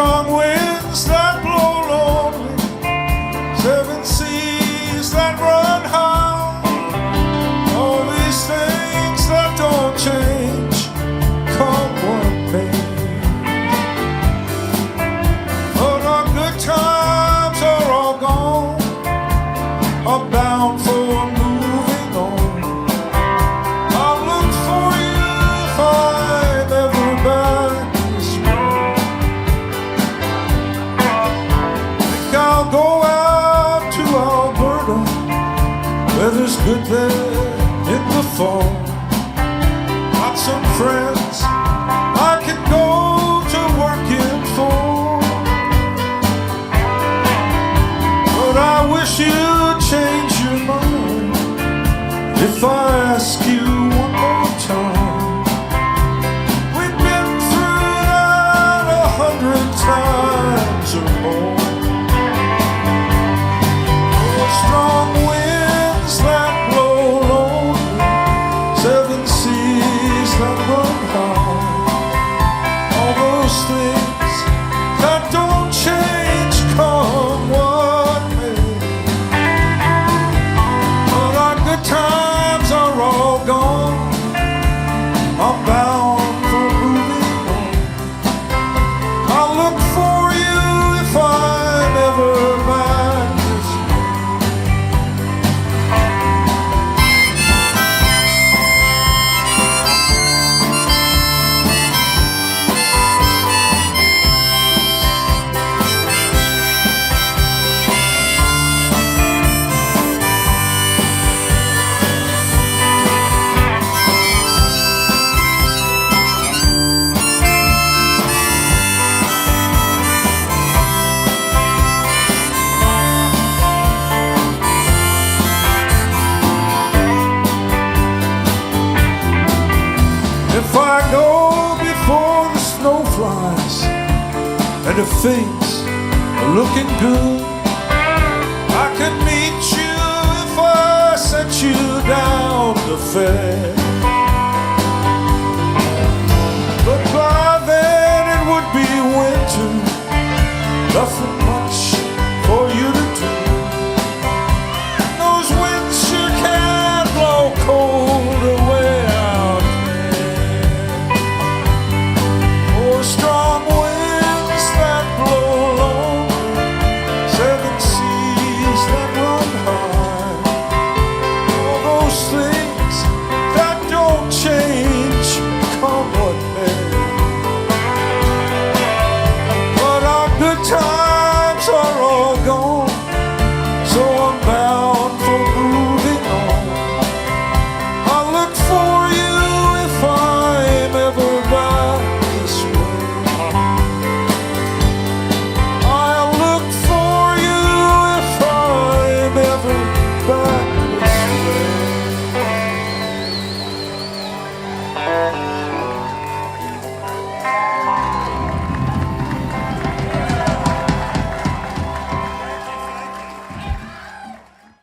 strong winds that blow lonely, seven seas that run high, all these things that don't change, come what may. But our good times are all gone, I'm bound for moving on. I'll look for you if I'm ever back this way. Think I'll go out to Alberta, weather's good there in the fall. Got some friends I can go to working for, but I wish you'd change your mind if I ask you one more time. We've been through that 100 times or more. Oh, strong winds that blow lonely, seven seas that run high, all those things that don't change, come what may. But our good times are all gone, I'm bound for moving on. I'll look for you if I'm ever back this way. If I go before the snow flies and if things are looking good, I can meet you if I set you down to fair.